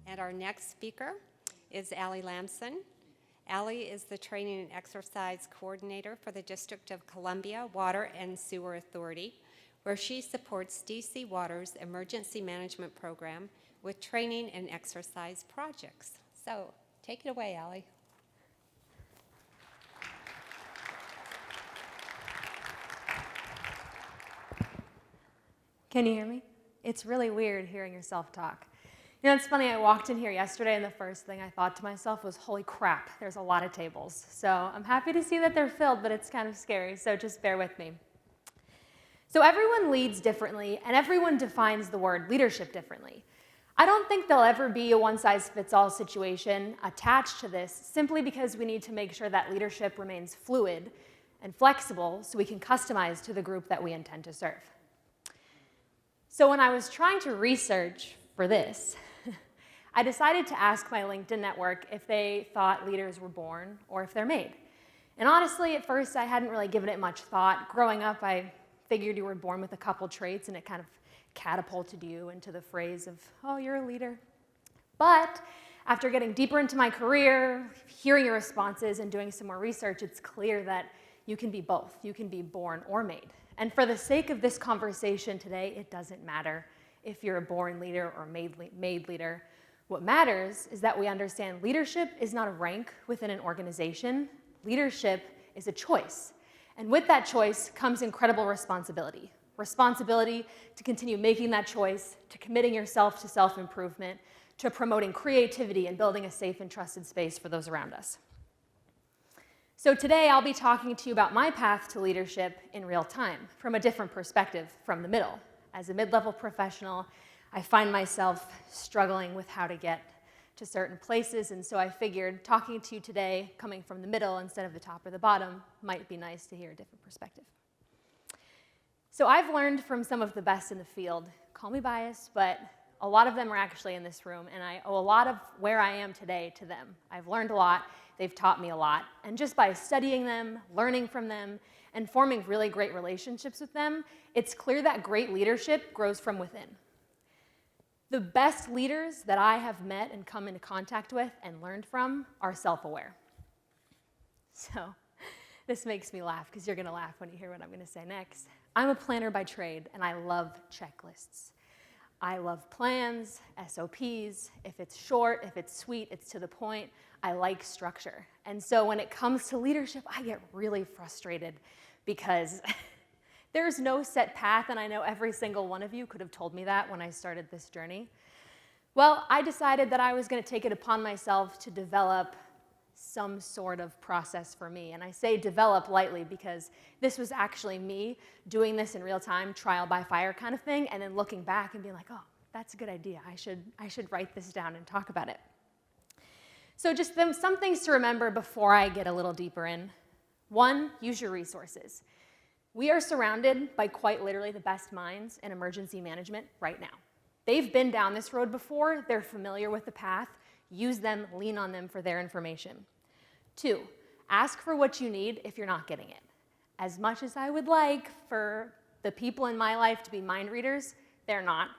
And our next speaker is Lampson. Allie is the Training and Exercise Coordinator for the District of Columbia Water and Sewer Authority, where she supports DC Water's emergency management program with training and exercise projects. So take it away, Allie. Can you hear me? It's really weird hearing yourself talk. You know, it's funny, I walked in here yesterday and the first thing I thought to myself was, holy crap, there's a lot of tables. So I'm happy to see that they're filled, but it's kind of scary, so just bear with me. So everyone leads differently, and everyone defines the word leadership differently. I don't think there'll ever be a one-size-fits-all situation attached to this, simply because we need to make sure that leadership remains fluid and flexible so we can customize to the group that we intend to serve. So when I was trying to research for this, I decided to ask my LinkedIn network if they thought leaders were born or if they're made. And honestly, at first, I hadn't really given it much thought. Growing up, I figured you were born with a couple traits, and it kind of catapulted you into the phrase of, oh, you're a leader. But after getting deeper into my career, hearing your responses, and doing some more research, it's clear that you can be both. You can be born or made. And for the sake of this conversation today, it doesn't matter if you're a born leader or made leader. What matters is that we understand leadership is not a rank within an organization. Leadership is a choice. And with that choice comes incredible responsibility. Responsibility to continue making that choice, to committing yourself to self-improvement, to promoting creativity and building a safe and trusted space for those around us. So today I'll be talking to you about my path to leadership in real time, from a different perspective, from the middle. As a mid-level professional, I find myself struggling with how to get to certain places, and so I figured talking to you today, coming from the middle instead of the top or the bottom, might be nice to hear a different perspective. So I've learned from some of the best in the field. Call me biased, but a lot of them are actually in this room, and I owe a lot of where I am today to them. I've learned a lot. They've taught me a lot. And just by studying them, learning from them, and forming really great relationships with them, it's clear that great leadership grows from within. The best leaders that I have met and come into contact with and learned from are self-aware. So this makes me laugh because you're going to laugh when you hear what I'm going to say next. I'm a planner by trade, and I love checklists. I love plans, SOPs. If it's short, if it's sweet, it's to the point. I like structure. And so when it comes to leadership, I get really frustrated because there's no set path, and I know every single one of you could have told me that when I started this journey. Well, I decided that I was going to take it upon myself to develop some sort of process for me. And I say develop lightly because this was actually me doing this in real time, trial by fire kind of thing, and then looking back and being like, oh, that's a good idea. I should write this down and talk about it. So just some things to remember before I get a little deeper in. One, use your resources. We are surrounded by quite literally the best minds in emergency management right now. They've been down this road before. They're familiar with the path. Use them, lean on them for their information. Two, ask for what you need if you're not getting it. As much as I would like for the people in my life to be mind readers, they're not.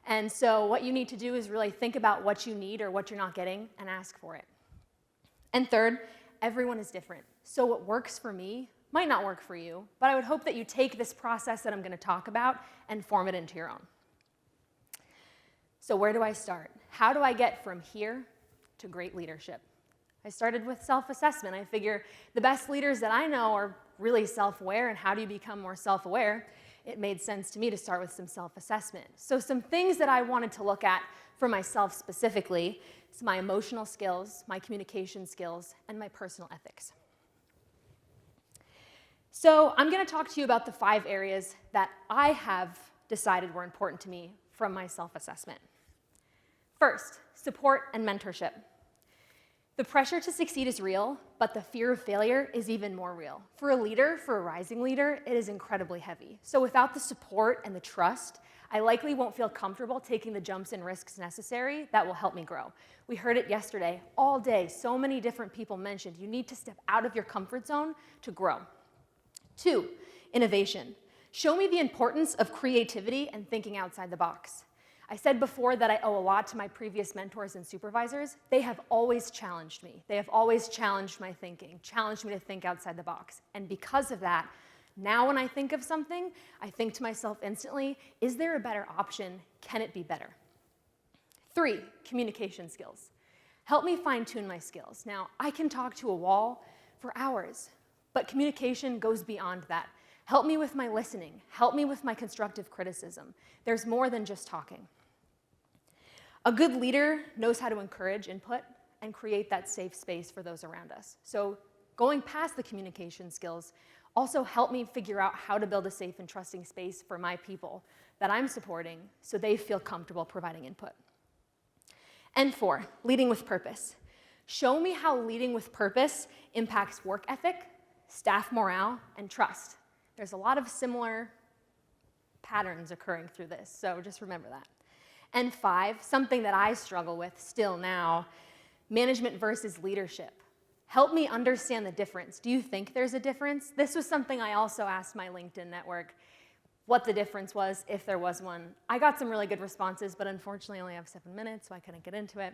And so what you need to do is really think about what you need or what you're not getting and ask for it. And third, everyone is different. So what works for me might not work for you, but I would hope that you take this process that I'm going to talk about and form it into your own. So where do I start? How do I get from here to great leadership? I started with self-assessment. I figure the best leaders that I know are really self-aware, and how do you become more self-aware? It made sense to me to start with some self-assessment. So some things that I wanted to look at for myself specifically is my emotional skills, my communication skills, and my personal ethics. So I'm going to talk to you about the 5 areas that I have decided were important to me from my self-assessment. First, support and mentorship. The pressure to succeed is real, but the fear of failure is even more real. For a leader, for a rising leader, it is incredibly heavy. So without the support and the trust, I likely won't feel comfortable taking the jumps and risks necessary that will help me grow. We heard it yesterday, all day, so many different people mentioned you need to step out of your comfort zone to grow. 2, innovation. Show me the importance of creativity and thinking outside the box. I said before that I owe a lot to my previous mentors and supervisors. They have always challenged me. They have always challenged my thinking, challenged me to think outside the box. And because of that, now when I think of something, I think to myself instantly, is there a better option? Can it be better? 3, communication skills. Help me fine-tune my skills. Now, I can talk to a wall for hours, but communication goes beyond that. Help me with my listening. Help me with my constructive criticism. There's more than just talking. A good leader knows how to encourage input and create that safe space for those around us. So going past the communication skills also help me figure out how to build a safe and trusting space for my people that I'm supporting so they feel comfortable providing input. And 4, leading with purpose. Show me how leading with purpose impacts work ethic, staff morale, and trust. There's a lot of similar patterns occurring through this, so just remember that. And 5, something that I struggle with still now, management versus leadership. Help me understand the difference. Do you think there's a difference? This was something I also asked my LinkedIn network, what the difference was, if there was one. I got some really good responses, but unfortunately I only have 7 minutes, so I couldn't get into it.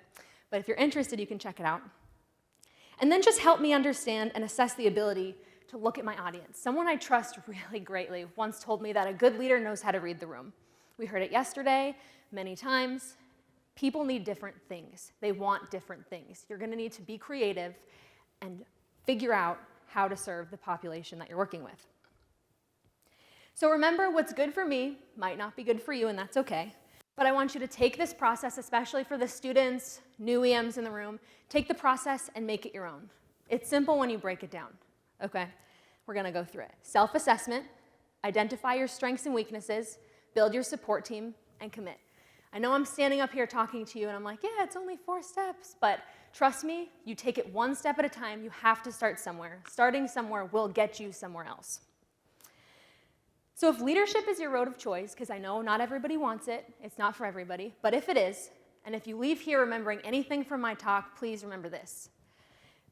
But if you're interested, you can check it out. And then just help me understand and assess the ability to look at my audience. Someone I trust really greatly once told me that a good leader knows how to read the room. We heard it yesterday, many times. People need different things. They want different things. You're going to need to be creative and figure out how to serve the population that you're working with. So remember, what's good for me might not be good for you, and that's okay. But I want you to take this process, especially for the students, new EMs in the room, take the process and make it your own. It's simple when you break it down, okay? We're going to go through it. Self-assessment, identify your strengths and weaknesses, build your support team, and commit. I know I'm standing up here talking to you, and I'm like, yeah, it's only 4 steps. But trust me, you take it 1 step at a time. You have to start somewhere. Starting somewhere will get you somewhere else. So if leadership is your road of choice, because I know not everybody wants it, it's not for everybody, but if it is, and if you leave here remembering anything from my talk, please remember this.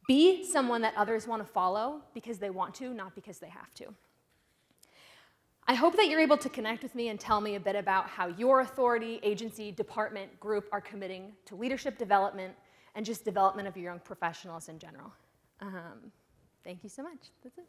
Be someone that others want to follow because they want to, not because they have to. I hope that you're able to connect with me and tell me a bit about how your authority, agency, department, group are committing to leadership development and just development of your young professionals in general. Thank you so much. That's it.